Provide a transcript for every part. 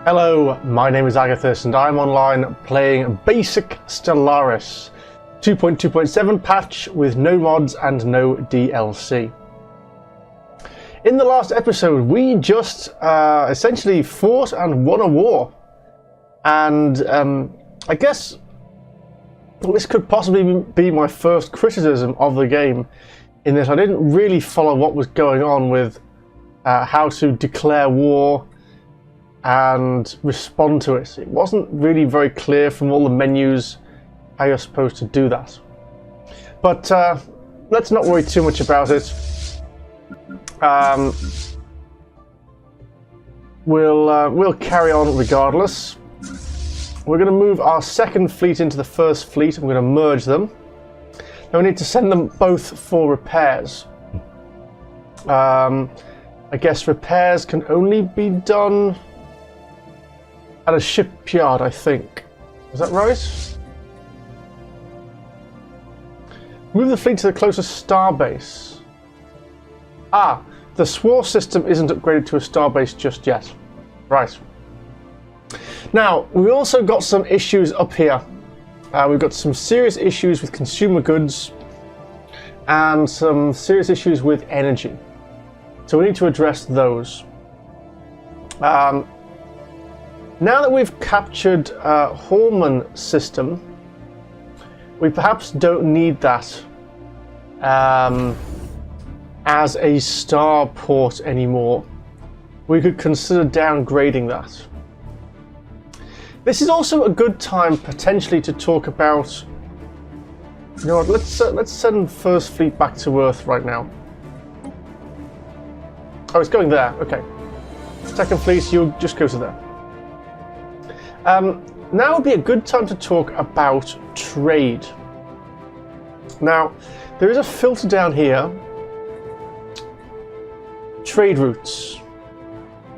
Hello, my name is Agatheis and I'm online playing basic Stellaris 2.2.7 patch with no mods and no DLC. In the last episode we just essentially fought and won a war, and I guess this could possibly be my first criticism of the game, in that I didn't really follow what was going on with how to declare war and respond to it. It wasn't really very clear from all the menus how you're supposed to do that. But let's not worry too much about it. We'll carry on regardless. We're going to move our second fleet into the first fleet. I'm going to merge them. Now we need to send them both for repairs. I guess repairs can only be done at a shipyard, I think. Is that right? Move the fleet to the closest starbase. Ah, the SWAR system isn't upgraded to a starbase just yet. Right. Now, we also got some issues up here. We've got some serious issues with consumer goods and some serious issues with energy. So we need to address those. Now that we've captured Hallman system, we perhaps don't need that as a star port anymore. We could consider downgrading that. This is also a good time potentially to talk about, you know what, let's send First Fleet back to Earth right now. Oh, it's going there, okay. Second Fleet, you'll just go to there. Now would be a good time to talk about trade. Now, there is a filter down here. Trade routes.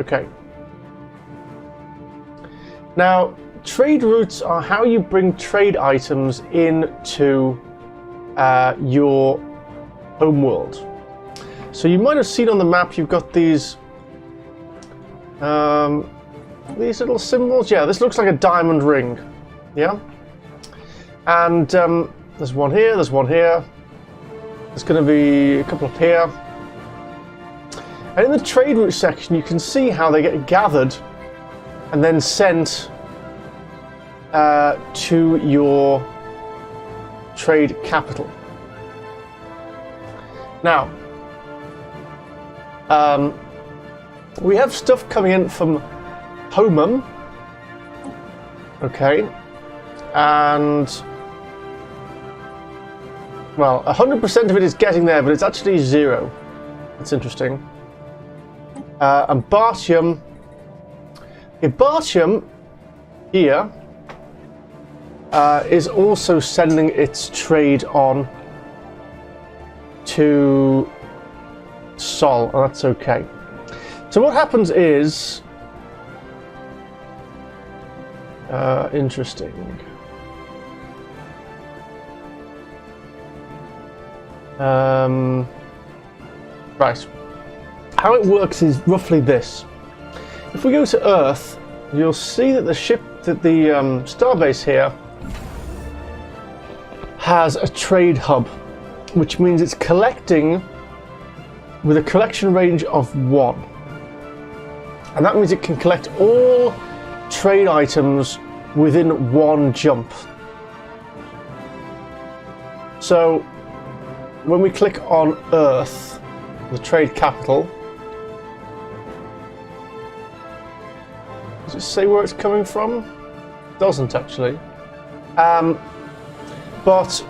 Okay. Now, trade routes are how you bring trade items into your homeworld. So you might have seen on the map you've got these little symbols. Yeah, this looks like a diamond ring. Yeah? And there's one here, there's one here. There's going to be a couple up here. And in the trade route section you can see how they get gathered and then sent to your trade capital. Now, we have stuff coming in from Homum, okay, and well, 100% of it is getting there, but it's actually 0. That's interesting. And Bartium, Bartium here is also sending its trade on to Sol, and that's okay. So what happens is interesting. Right. How it works is roughly this. If we go to Earth, you'll see that the starbase here has a trade hub, which means it's collecting with a collection range of 1. And that means it can collect all trade items within 1 jump. So when we click on Earth, the trade capital, does it say where it's coming from? It doesn't actually. But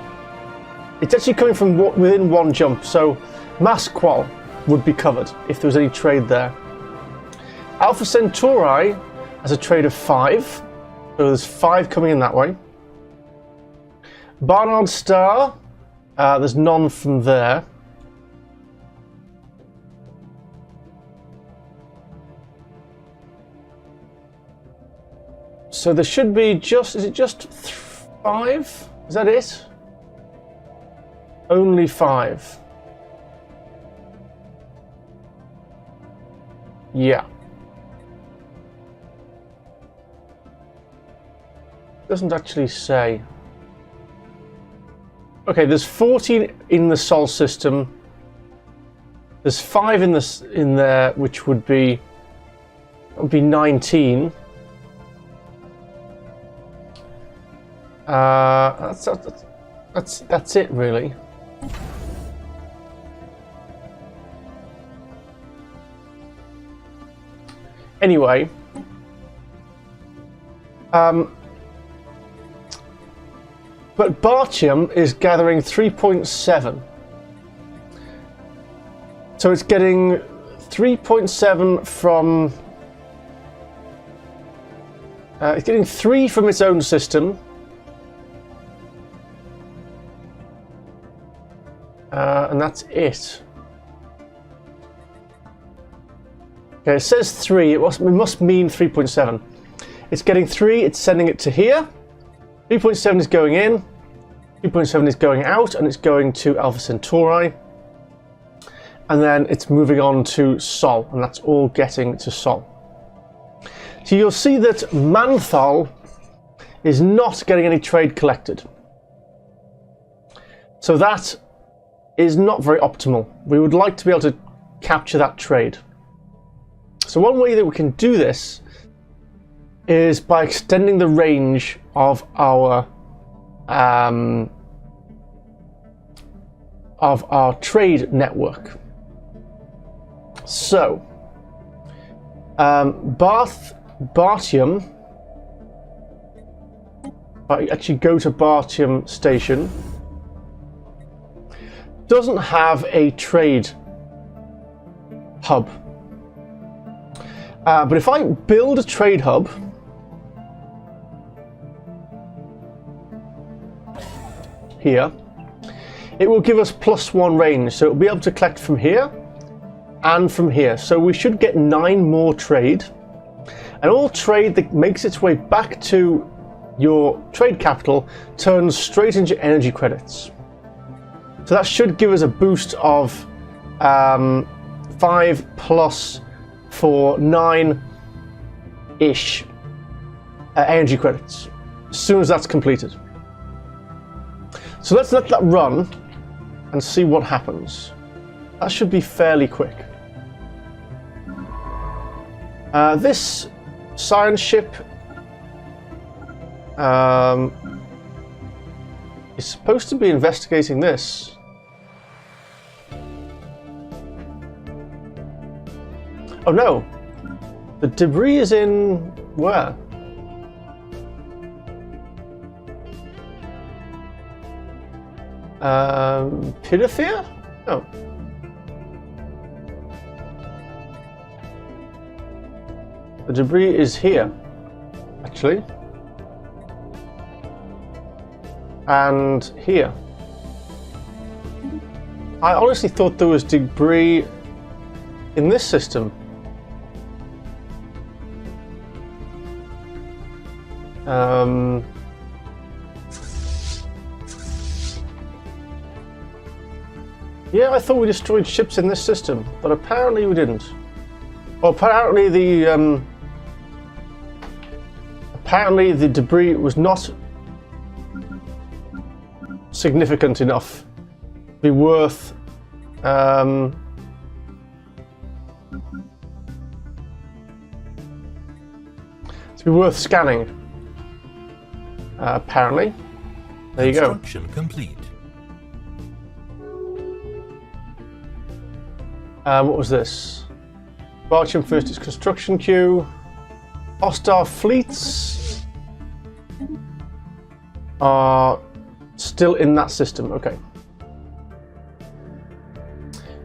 it's actually coming from within 1 jump, so Masqual would be covered if there was any trade there. Alpha Centauri has a trade of 5, so there's 5 coming in that way. Barnard Star, there's none from there. So there should be just, is it just 5? Is that it? Only 5. Yeah. Doesn't actually say. Okay, there's 14 in the Sol system. There's 5 in there, which would be 19. That's it really. Anyway, but Bartium is gathering 3.7. So it's getting 3.7 from... it's getting 3 from its own system. And that's it. Okay, it says 3. It must mean 3.7. It's getting 3, it's sending it to here. 3.7 is going in. 3.7 is going out, and it's going to Alpha Centauri. And then it's moving on to Sol, and that's all getting to Sol. So you'll see that Manthal is not getting any trade collected. So that is not very optimal. We would like to be able to capture that trade. So one way that we can do this is by extending the range of our trade network. So Bartium, I actually go to Bartium station, doesn't have a trade hub. But if I build a trade hub here, it will give us +1 range, so it'll be able to collect from here and from here. So we should get 9 more trade, and all trade that makes its way back to your trade capital turns straight into energy credits. So that should give us a boost of 5 plus 4, 9-ish energy credits as soon as that's completed. So let's let that run and see what happens. That should be fairly quick. This science ship is supposed to be investigating this. Oh no, the debris is in where? Pidafir? No. The debris is here, actually. And here. I honestly thought there was debris in this system. Yeah, I thought we destroyed ships in this system, but apparently we didn't. Well, apparently the debris was not significant enough to be worth to be worth scanning. Apparently, there you go. Construction complete. What was this? Bartium first its construction queue. Hostile fleets are still in that system. Okay.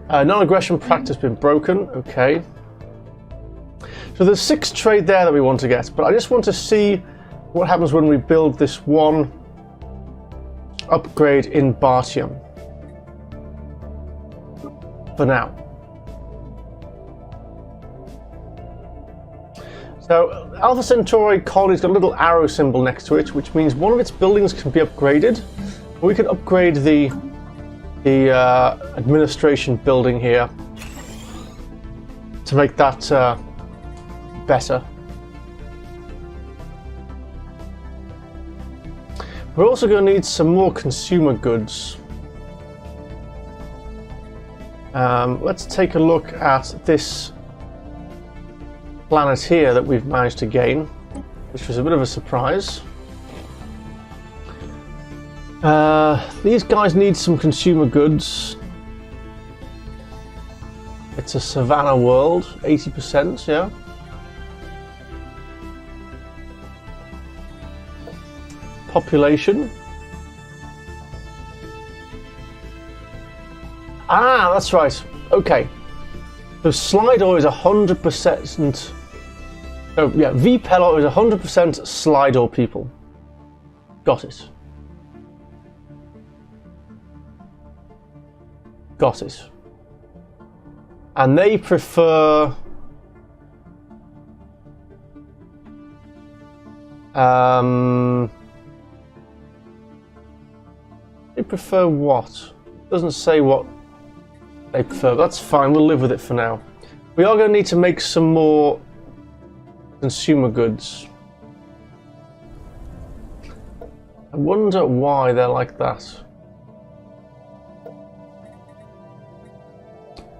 Non-aggression pact has been broken. Okay. So there's 6 trade there that we want to get, but I just want to see what happens when we build this one upgrade in Bartium. For now. So Alpha Centauri colony's got a little arrow symbol next to it, which means one of its buildings can be upgraded. We can upgrade the administration building here to make that better. We're also going to need some more consumer goods. Let's take a look at this planet here that we've managed to gain, which was a bit of a surprise. These guys need some consumer goods. It's a savanna world, 80%, yeah. Population. Ah, that's right. Okay. So Slido is 100%. Oh, yeah, Vpelor is 100% Slido people. Got it. Got it. And they prefer they prefer what? Doesn't say what they prefer. That's fine, we'll live with it for now. We are going to need to make some more consumer goods. I wonder why they're like that.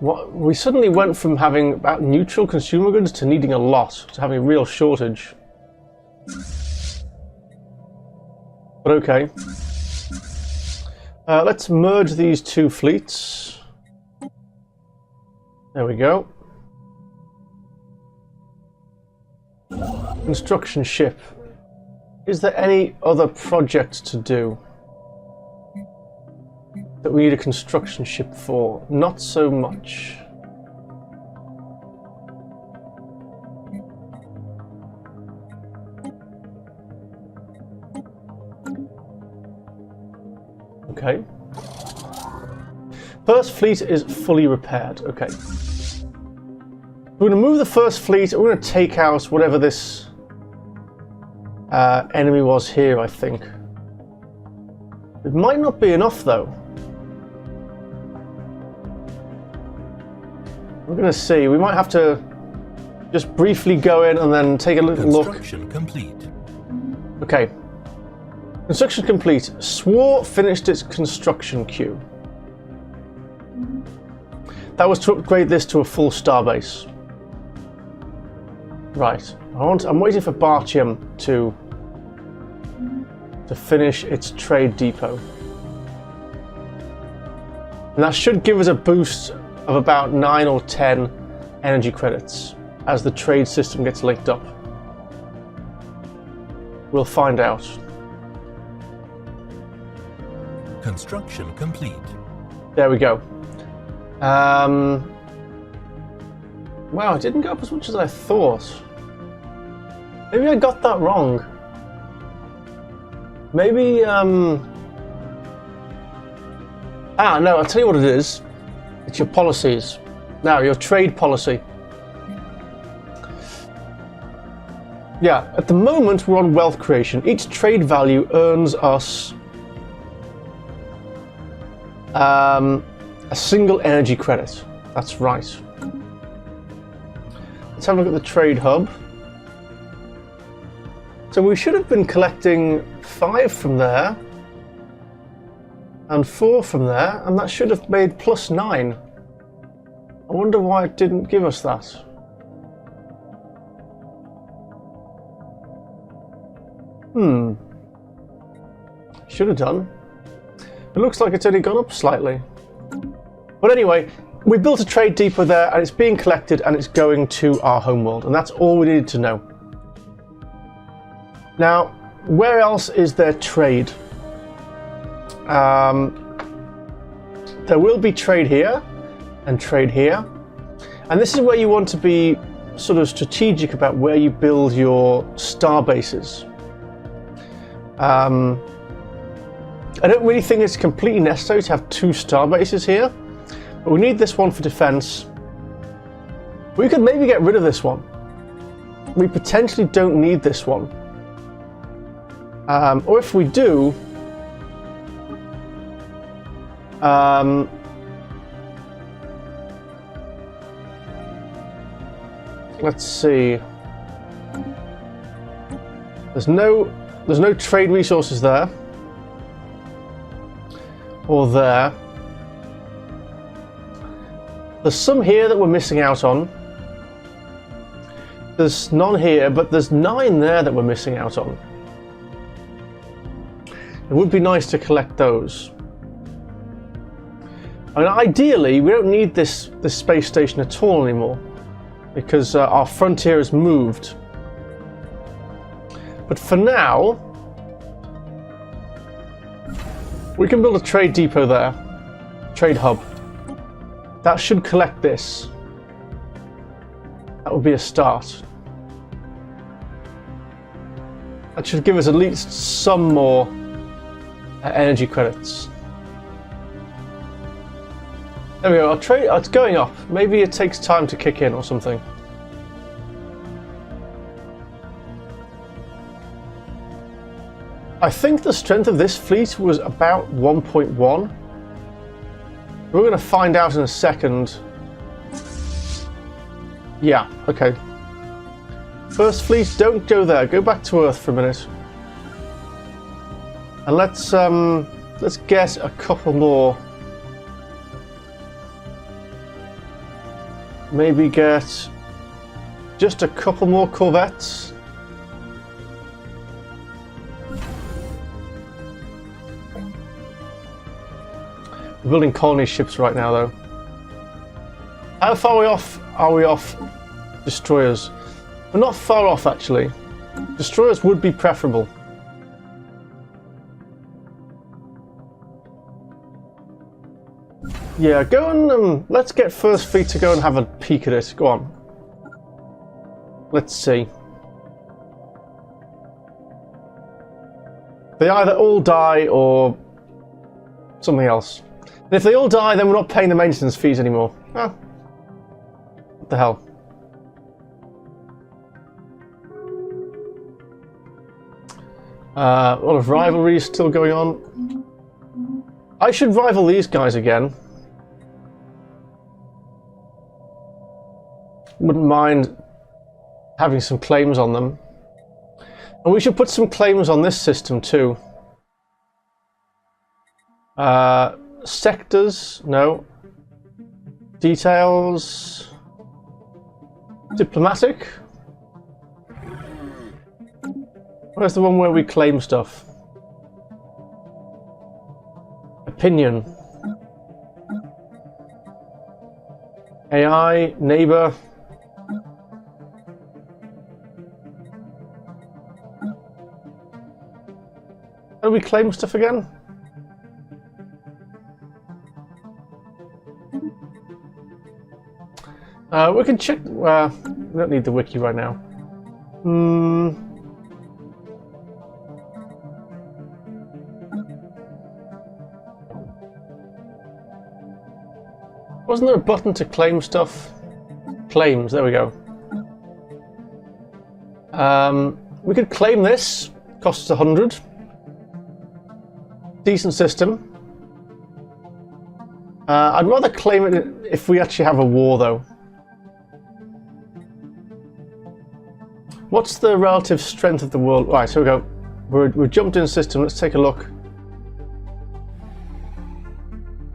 What, we suddenly went from having about neutral consumer goods to needing a lot, to having a real shortage. But okay. Let's merge these two fleets. There we go. Construction ship. Is there any other project to do that we need a construction ship for? Not so much. Okay. First fleet is fully repaired. Okay. We're going to move the first fleet. We're going to take out whatever this enemy was here, I think. It might not be enough, though. We're going to see. We might have to just briefly go in and then take a little look. Construction complete. Okay. Construction complete. SWAR finished its construction queue. That was to upgrade this to a full starbase. Right. I'm waiting for Bartium to finish its trade depot. And that should give us a boost of about 9 or 10 energy credits as the trade system gets linked up. We'll find out. Construction complete. There we go. Wow, it didn't go up as much as I thought. Maybe I got that wrong. Maybe, no, I'll tell you what it is. It's your policies. Now, your trade policy. Yeah, at the moment we're on wealth creation. Each trade value earns us a single energy credit. That's right. Let's have a look at the trade hub. So we should have been collecting 5 from there and 4 from there, and that should have made plus 9. I wonder why it didn't give us that. Should have done. It looks like it's only gone up slightly. But anyway, we built a trade depot there and it's being collected and it's going to our homeworld, and that's all we needed to know. Now, where else is there trade? There will be trade here and trade here. And this is where you want to be sort of strategic about where you build your star bases. I don't really think it's completely necessary to have 2 star bases here, but we need this one for defense. We could maybe get rid of this one. We potentially don't need this one. Or if we do, let's see. There's no trade resources there. or there. There's some here that we're missing out on. There's none here, but there's 9 there that we're missing out on. It would be nice to collect those. I mean, ideally, we don't need this space station at all anymore, because our frontier has moved. But for now, we can build a trade depot there, trade hub. That should collect this. That would be a start. That should give us at least some more energy credits. There we go, our trade, it's going up. Maybe it takes time to kick in or something. I think the strength of this fleet was about 1.1. We're going to find out in a second. Yeah, okay. First fleet, don't go there. Go back to Earth for a minute. And let's get a couple more. Maybe get just a couple more corvettes. We're building colony ships right now, though. How far are we off destroyers? We're not far off, actually. Destroyers would be preferable. Yeah, go and let's get First Fleet to go and have a peek at it. Go on. Let's see. They either all die or something else. And if they all die, then we're not paying the maintenance fees anymore. Ah. What the hell? A lot of rivalry still going on. I should rival these guys again. Wouldn't mind having some claims on them. And we should put some claims on this system too. Sectors, no. Details. Diplomatic. Where's the one where we claim stuff? Opinion. AI, neighbor. How do we claim stuff again? We can check. We don't need the wiki right now. Wasn't there a button to claim stuff? Claims, there we go. We could claim this. Costs 100. Decent system. I'd rather claim it if we actually have a war, though. What's the relative strength of the world? Right, so we go. We're jumped in system. Let's take a look.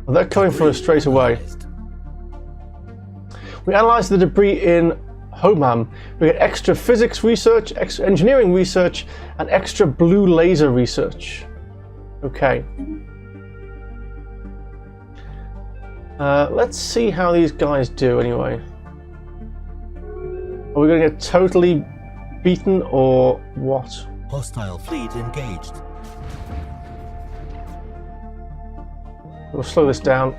Well, they're coming for us straight away. We analyze the debris in Homam. We get extra physics research, extra engineering research, and extra blue laser research. Okay. Let's see how these guys do anyway. Are we going to get totally beaten or what? Hostile fleet engaged. We'll slow this down.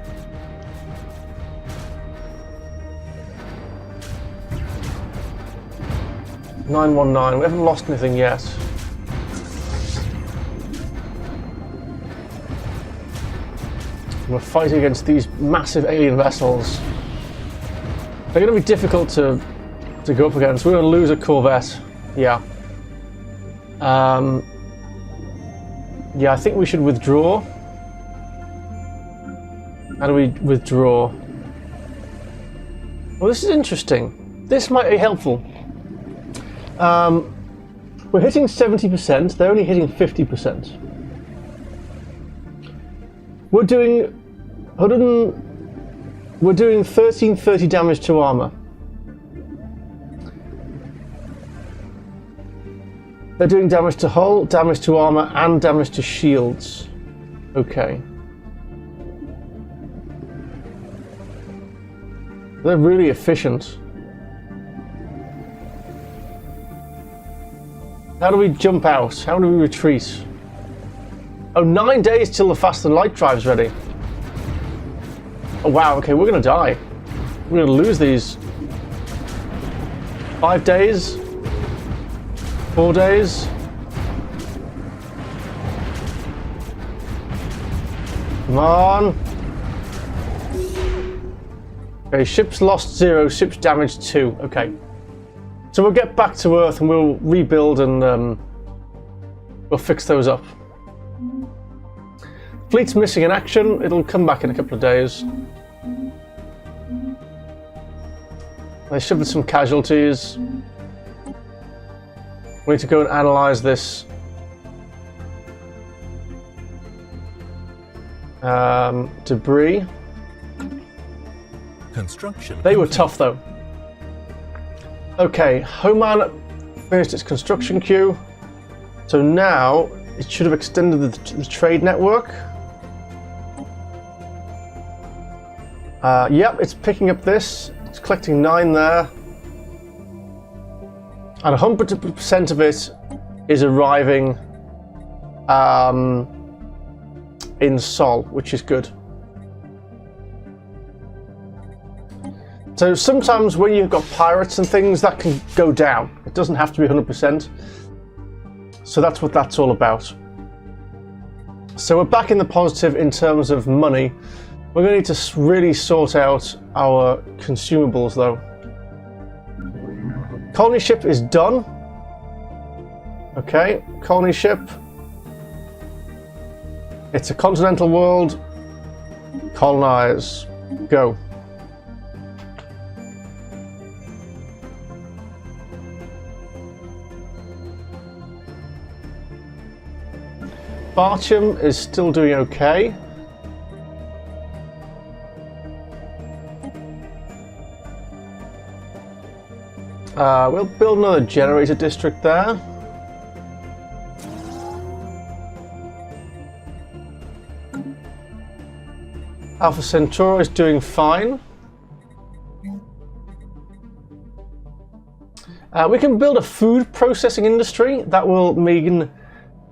(919). We haven't lost anything yet. We're fighting against these massive alien vessels. They're going to be difficult to go up against. We're going to lose a corvette. Yeah. Yeah, I think we should withdraw. How do we withdraw? Well, this is interesting. This might be helpful. We're hitting 70%. They're only hitting 50%. We're doing 100. We're doing 1330 damage to armor. They're doing damage to hull, damage to armor, and damage to shields. Okay. They're really efficient. How do we jump out? How do we retreat? Oh, 9 days till the faster light drive's ready. Oh wow, okay, we're gonna die. We're gonna lose these. 5 days? 4 days? Come on. Okay, ships lost 0, ships damaged 2. Okay. So we'll get back to Earth and we'll rebuild and we'll fix those up. Fleet's missing in action. It'll come back in a couple of days. They suffered some casualties. We need to go and analyze this. Debris. Construction. They were tough though. Okay, Homan finished its construction queue. So now it should have extended the trade network. Yep, it's picking up this. It's collecting 9 there. And 100% of it is arriving in Sol, which is good. So sometimes when you've got pirates and things, that can go down. It doesn't have to be 100%. So that's what that's all about. So we're back in the positive in terms of money. We're going to need to really sort out our consumables though. Colony ship is done. Okay, colony ship. It's a continental world. Colonize. Go. Bartium is still doing okay. We'll build another generator district there. Alpha Centauri is doing fine. We can build a food processing industry that will mean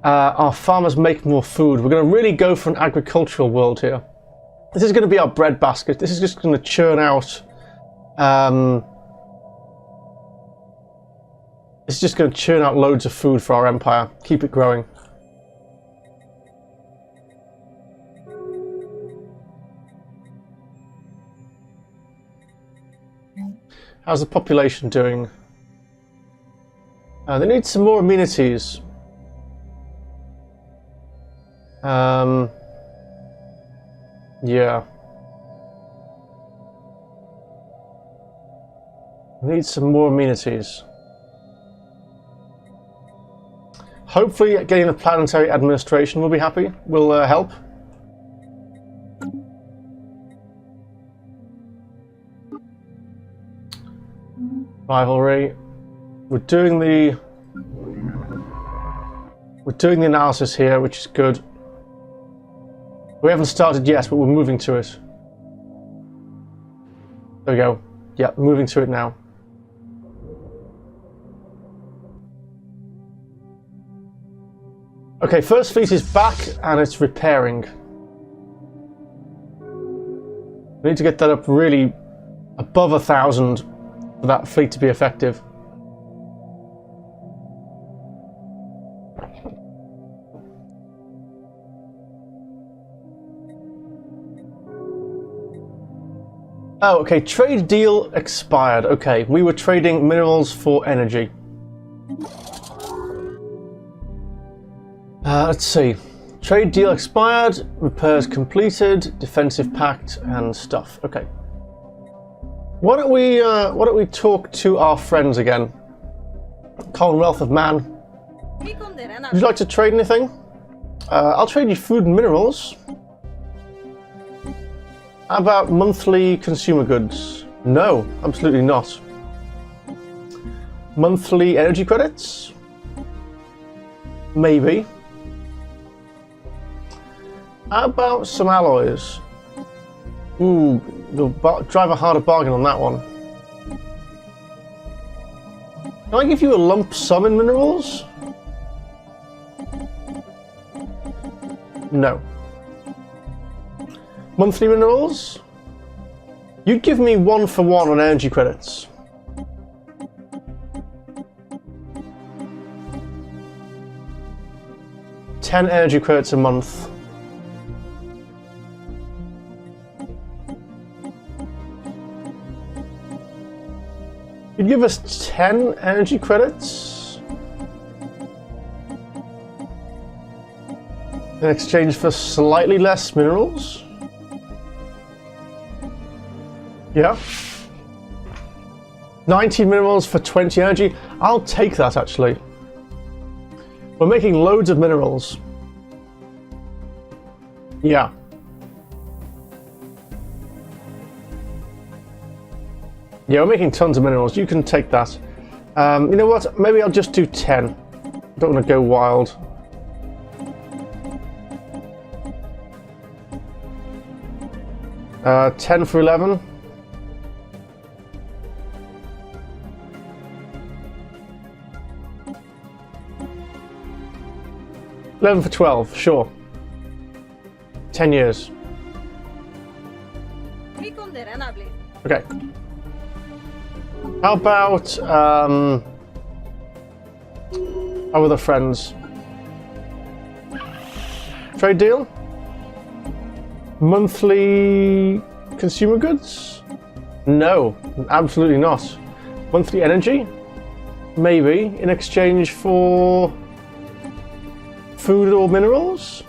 our farmers make more food. We're going to really go for an agricultural world here. This is going to be our bread basket. This is just going to churn out. It's just going to churn out loads of food for our empire. Keep it growing. How's the population doing? They need some more amenities. Yeah. Need some more amenities. Hopefully getting the planetary administration will be happy, will help. Rivalry. We're doing the analysis here, which is good. We haven't started yet, but we're moving to it. There we go. Yeah, moving to it now. Okay, First Fleet is back and it's repairing. We need to get that up really above 1,000 for that fleet to be effective. Oh, okay, trade deal expired. Okay, we were trading minerals for energy. Let's see. Trade deal expired, repairs completed, defensive pact, and stuff. Okay. Why don't we talk to our friends again? Commonwealth of Man. Would you like to trade anything? I'll trade you food and minerals. How about monthly consumer goods? No, absolutely not. Monthly energy credits? Maybe. How about some alloys? Ooh, we'll drive a harder bargain on that one. Can I give you a lump sum in minerals? No. Monthly minerals? You'd give me 1 for 1 on energy credits. $10 energy credits a month. You'd give us 10 energy credits in exchange for slightly less minerals? Yeah. 90 minerals for 20 energy. I'll take that, actually. We're making loads of minerals. Yeah. Yeah, we're making tons of minerals. You can take that. You know what? Maybe I'll just do 10. I don't want to go wild. Uh, 10 for 11. $11 for 12, sure. 10 years. Okay. How about our other friends? Trade deal? Monthly consumer goods? No, absolutely not. Monthly energy? Maybe, in exchange for food or minerals?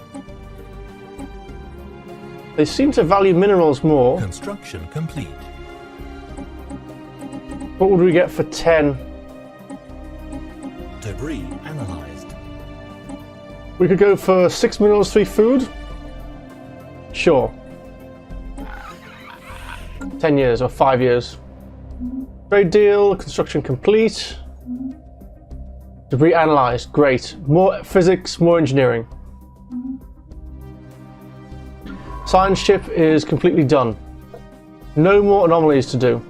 They seem to value minerals more. Construction complete. What would we get for 10? Debris analyzed. We could go for 6 minerals, 3 food? Sure. 10 years or 5 years. Trade deal, construction complete. Debris analyzed, great. More physics, more engineering. Science ship is completely done. No more anomalies to do.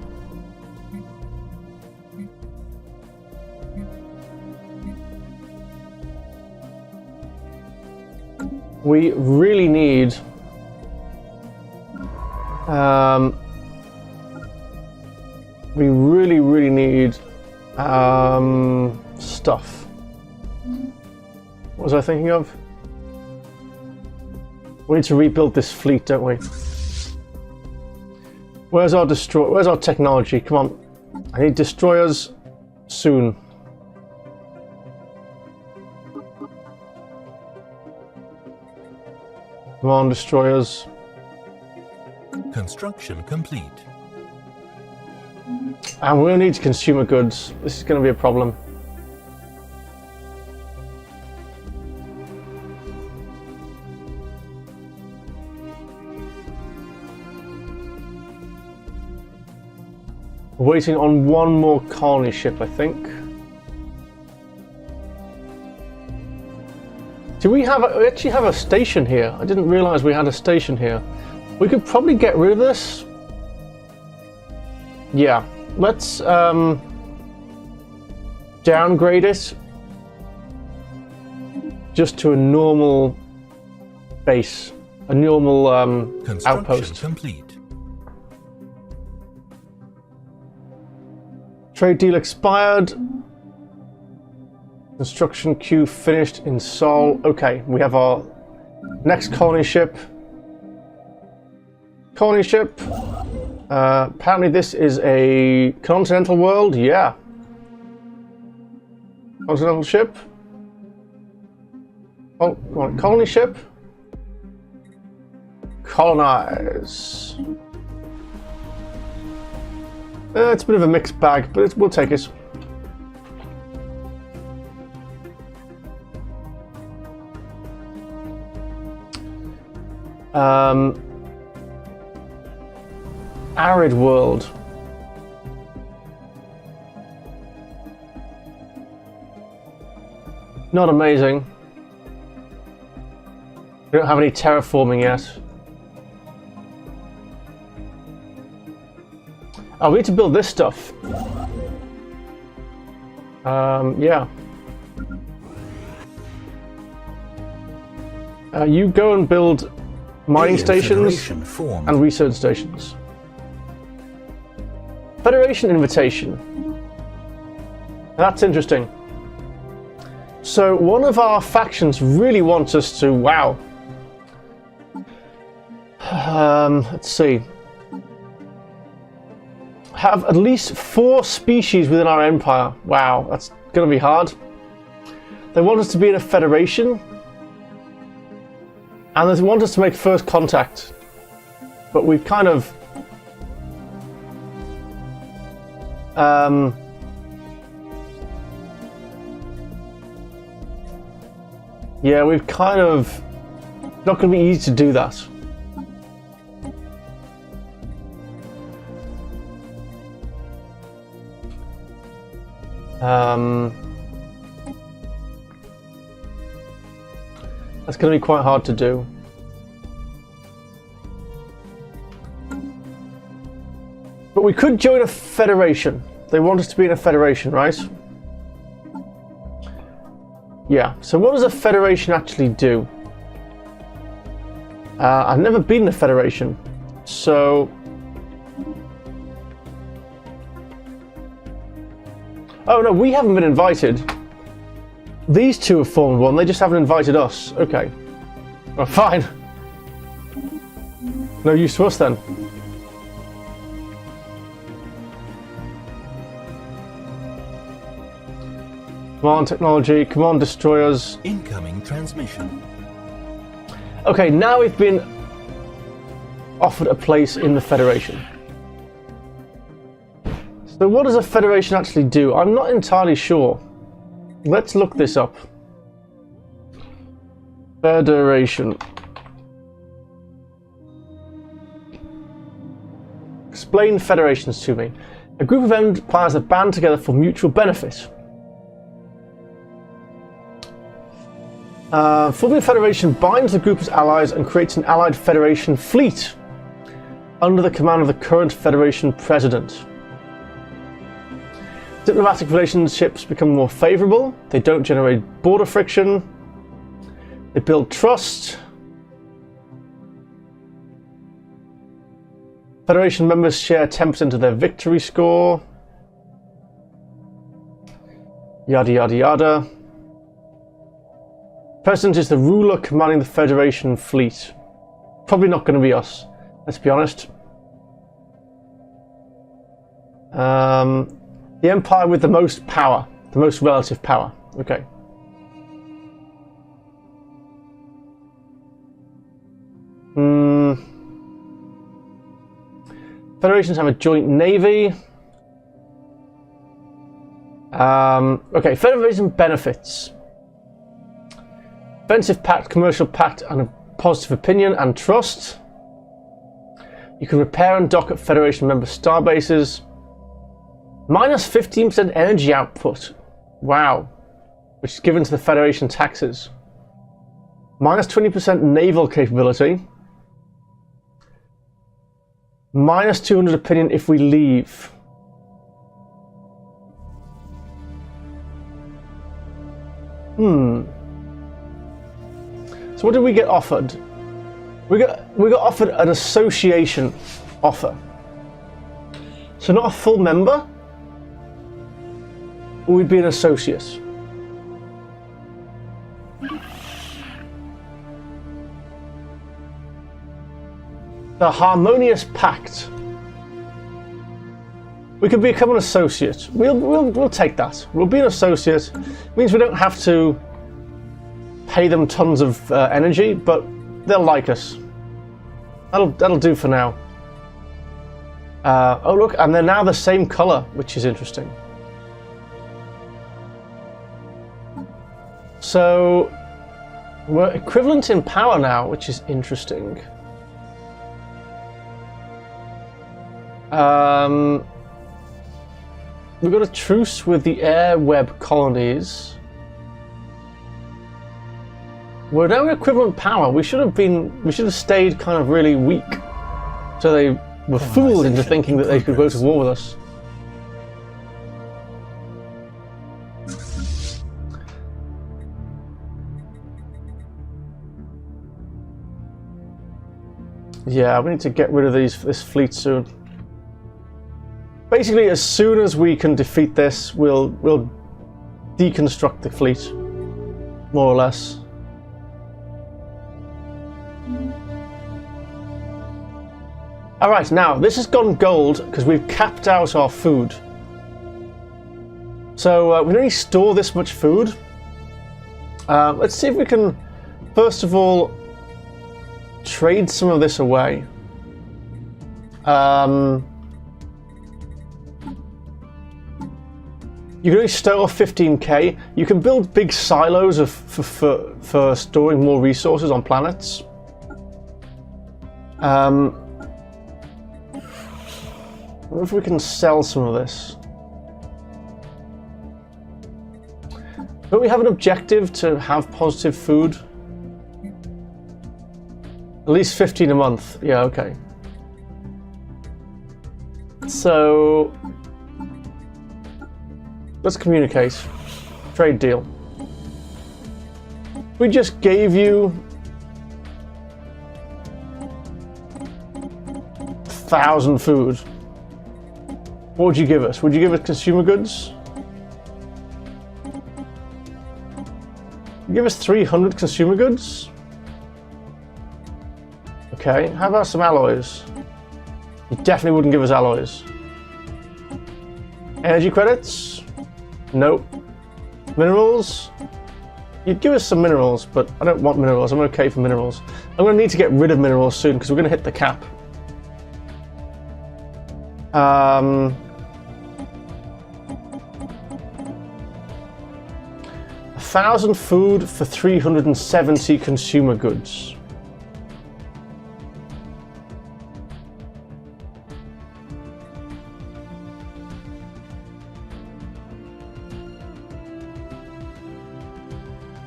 We really need we really need stuff. What was I thinking of? We need to rebuild this fleet, don't we? Where's our Where's our technology? Come on. I need destroyers soon. Come on, destroyers. Construction complete. And we'll need consumer goods. This is going to be a problem. We're waiting on one more colony ship, I think. Do we actually have a station here? I didn't realize we had a station here. We could probably get rid of this. Yeah, let's downgrade it just to a normal base, a normal outpost. Complete. Trade deal expired. Construction queue finished in Sol. Okay, we have our next colony ship. Colony ship. Apparently this is a continental world. Yeah. Continental ship. Oh, come on. Colony ship. Colonize. It's a bit of a mixed bag, but we'll take it. arid world. Not amazing. We don't have any terraforming yet. Oh, we need to build this stuff. Yeah. You go and build mining stations and research stations. Federation invitation. That's interesting. So one of our factions really wants us to, wow. Let's see. Have at least 4 species within our empire. Wow, that's going to be hard. They want us to be in a federation. And they want us to make first contact. But we've kind of... yeah, we've kind of... not going to be easy to do that. That's going to be quite hard to do. But we could join a federation. They want us to be in a federation, right? Yeah, so what does a federation actually do? I've never been in a federation, so... oh no, we haven't been invited. These two have formed one, they just haven't invited us. Okay. Well, fine. No use to us then. Come on, technology. Come on, destroyers. Incoming transmission. Okay, now we've been offered a place in the Federation. So what does a Federation actually do? I'm not entirely sure. Let's look this up. Federation. Explain federations to me. A group of empires that band together for mutual benefit. Forming a federation binds the group as allies and creates an allied federation fleet under the command of the current federation president. Diplomatic relationships become more favourable, they don't generate border friction, they build trust. Federation members share 10% of their victory score. Yada yada yada. President is the ruler commanding the Federation fleet. Probably not going to be us, let's be honest. The empire with the most power, the most relative power. Okay. Federations have a joint navy. Okay, Federation benefits. Offensive pact, commercial pact, and a positive opinion and trust. You can repair and dock at Federation member starbases. Minus 15% energy output. Wow. Which is given to the Federation taxes. Minus 20% naval capability. Minus 200 opinion if we leave. So what did we get offered? We got offered an association offer. So not a full member, we'd be an associate. The Harmonious Pact. We could become an associate. We'll take that. We'll be an associate. It means we don't have to pay them tons of energy, but they'll like us. That'll do for now. Oh look, and they're now the same color, which is interesting. So we're equivalent in power now, which is interesting. We've got a truce with the air web colonies. We're now equivalent power. We should have stayed kind of really weak. So they were fooled into thinking that they could go to war with us. Yeah, we need to get rid of this fleet soon. Basically, as soon as we can defeat this, we'll deconstruct the fleet, more or less. Alright, now, this has gone gold because we've capped out our food. So, we can only store this much food. Let's see if we can, first of all, trade some of this away. You can only store 15k. You can build big silos for storing more resources on planets. I wonder if we can sell some of this. Don't we have an objective to have positive food? At least 15 a month. Yeah, okay. So let's communicate. Trade deal. We just gave you 1,000 food. What would you give us? Would you give us consumer goods? Give us 300 consumer goods? Okay, how about some alloys? You definitely wouldn't give us alloys. Energy credits? Nope. Minerals? You'd give us some minerals, but I don't want minerals. I'm okay for minerals. I'm going to need to get rid of minerals soon because we're going to hit the cap. 1,000 food for 370 consumer goods.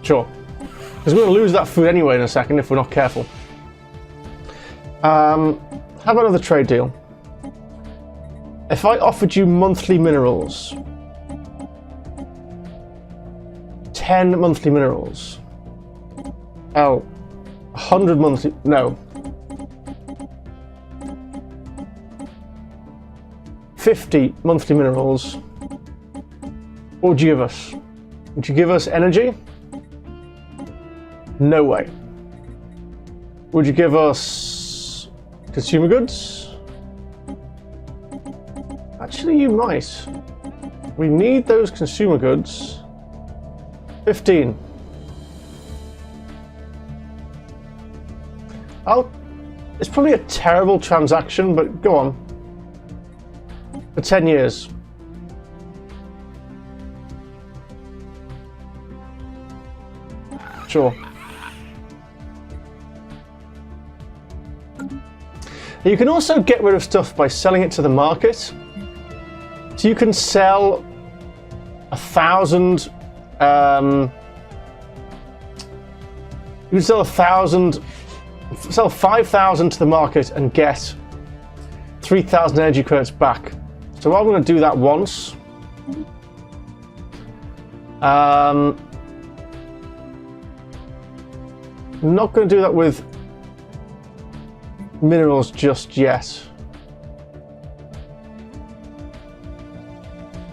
Sure. Because we're going to lose that food anyway in a second if we're not careful. How about another trade deal? If I offered you monthly minerals, 10 monthly minerals. Oh, 100 monthly, no. 50 monthly minerals. What would you give us? Would you give us energy? No way. Would you give us consumer goods? Actually, you might. We need those consumer goods. 15. It's probably a terrible transaction, but go on. For 10 years. Sure. You can also get rid of stuff by selling it to the market. So you can sell 1,000. You can sell 1,000. Sell 5,000 to the market and get 3,000 energy credits back. So I'm going to do that once. I'm not going to do that with minerals just yet.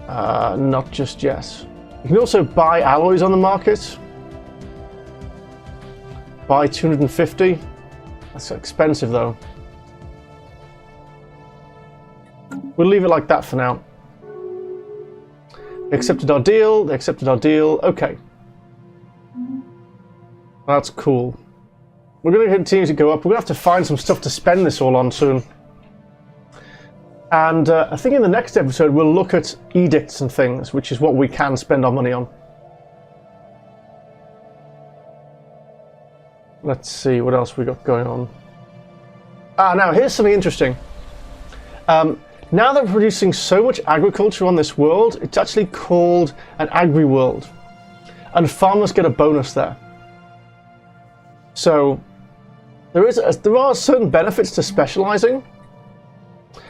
Not just yet. You can also buy alloys on the market. Buy 250. That's expensive though. We'll leave it like that for now. They accepted our deal. They accepted our deal. Okay. That's cool. We're going to continue to go up. We're going to have to find some stuff to spend this all on soon. And I think in the next episode we'll look at edicts and things, which is what we can spend our money on. Let's see what else we got going on. Now here's something interesting. Now that we're producing so much agriculture on this world, it's actually called an agri-world. And farmers get a bonus there. So there are certain benefits to specializing.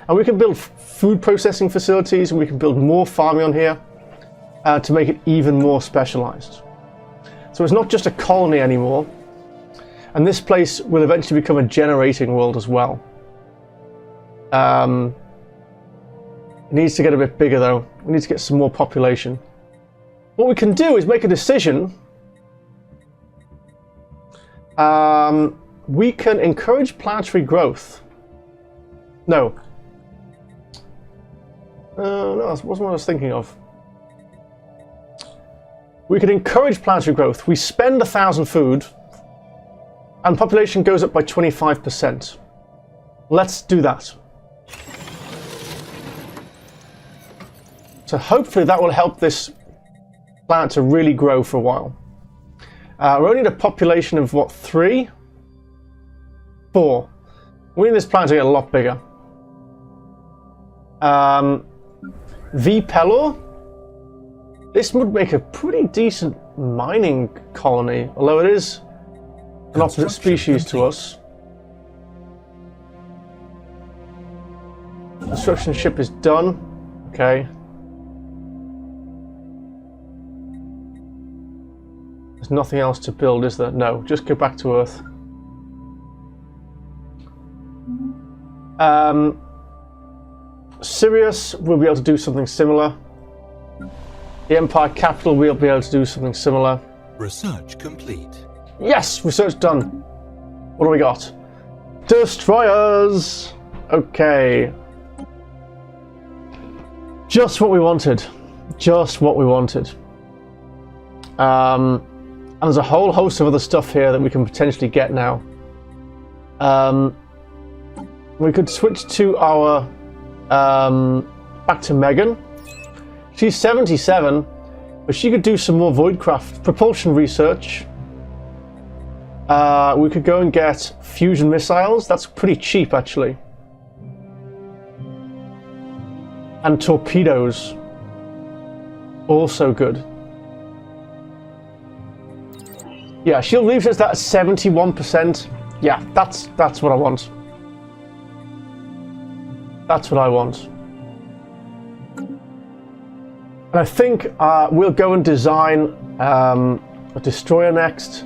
And we can build food processing facilities, and we can build more farming on here to make it even more specialized. So it's not just a colony anymore. And this place will eventually become a generating world as well. It needs to get a bit bigger though. We need to get some more population. What we can do is make a decision. We can encourage planetary growth. No. No, that wasn't what I was thinking of. We can encourage planetary growth. We spend 1,000 food, and population goes up by 25%. Let's do that. So hopefully that will help this planet to really grow for a while. We're only at a population of what, 3? 4. We need this planet to get a lot bigger. V Pelor. This would make a pretty decent mining colony, although it is an opposite species to us. Construction ship is done. Okay. There's nothing else to build, is there? No, just go back to Earth. Sirius will be able to do something similar. The Empire capital will be able to do something similar. Research complete. Yes, research done. What do we got? Destroyers! Okay. Just what we wanted. Just what we wanted. And there's a whole host of other stuff here that we can potentially get now. We could switch to our back to Megan. She's 77, but she could do some more Voidcraft propulsion research. We could go and get fusion missiles. That's pretty cheap, actually. And torpedoes. Also good. Yeah, shield leaves us that at 71%. Yeah, that's what I want. That's what I want. And I think we'll go and design a destroyer next.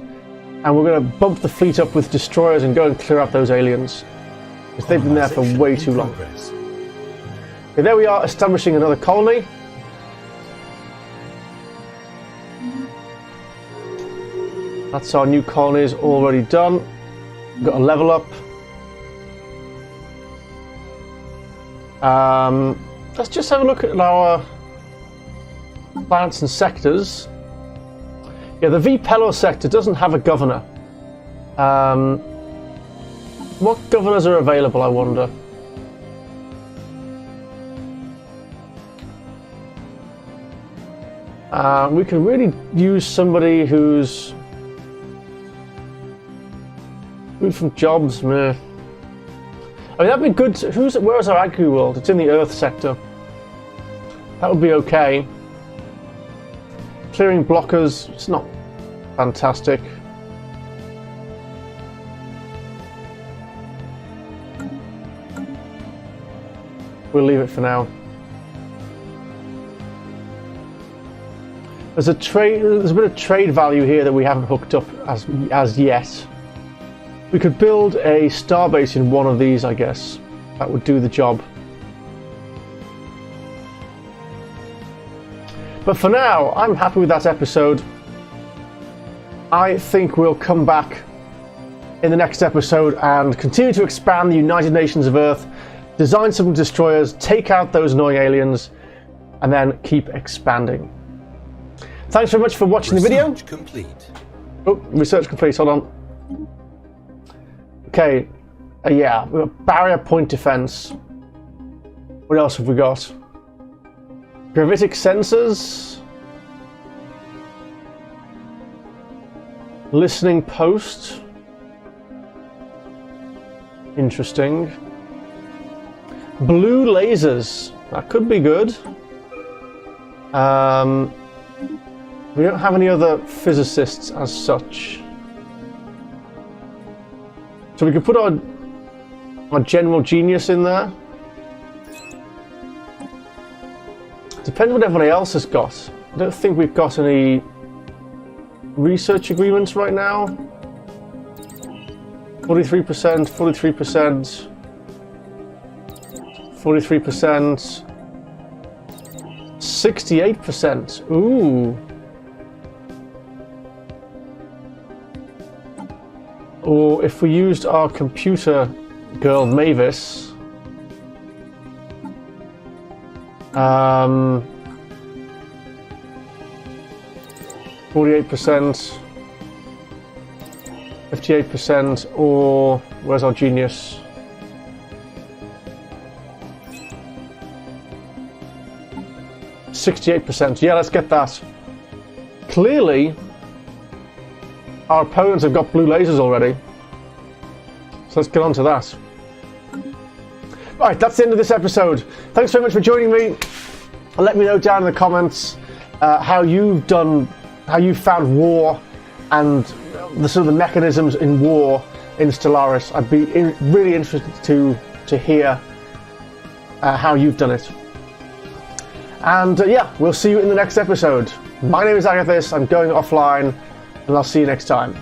And we're going to bump the fleet up with destroyers and go and clear out those aliens. Because they've been there for way too long. Okay, there we are, establishing another colony. That's our new colonies already done. We've got a level up. Let's just have a look at our planets and sectors. Yeah, the V Pelor sector doesn't have a governor. What governors are available, I wonder? We could really use somebody who's from jobs, meh. I mean, that'd be good. Where's our agri world? It's in the Earth sector. That would be okay. Clearing blockers, it's not fantastic. We'll leave it for now. There's a bit of trade value here that we haven't hooked up as yet. We could build a starbase in one of these, I guess. That would do the job. But for now, I'm happy with that episode. I think we'll come back in the next episode and continue to expand the United Nations of Earth, design some destroyers, take out those annoying aliens, and then keep expanding. Thanks very much for watching the video. Research complete. Oh, research complete, hold on. Okay, yeah, we've got barrier point defense. What else have we got? Gravitic sensors. Listening post. Interesting. Blue lasers. That could be good. We don't have any other physicists as such. So we could put our general genius in there. Depends what everybody else has got. I don't think we've got any research agreements right now. 43%, 43%, 43%, 68%. Ooh. Or if we used our computer girl Mavis, 48%, 58%, or where's our genius? %. Yeah, let's get that. Clearly, our opponents have got blue lasers already. So let's get on to that. Right, that's the end of this episode. Thanks very much for joining me. Let me know down in the comments how you found war and the sort of the mechanisms in war in Stellaris. I'd be really interested to hear how you've done it. And yeah, we'll see you in the next episode. My name is Agatheis. I'm going offline, and I'll see you next time.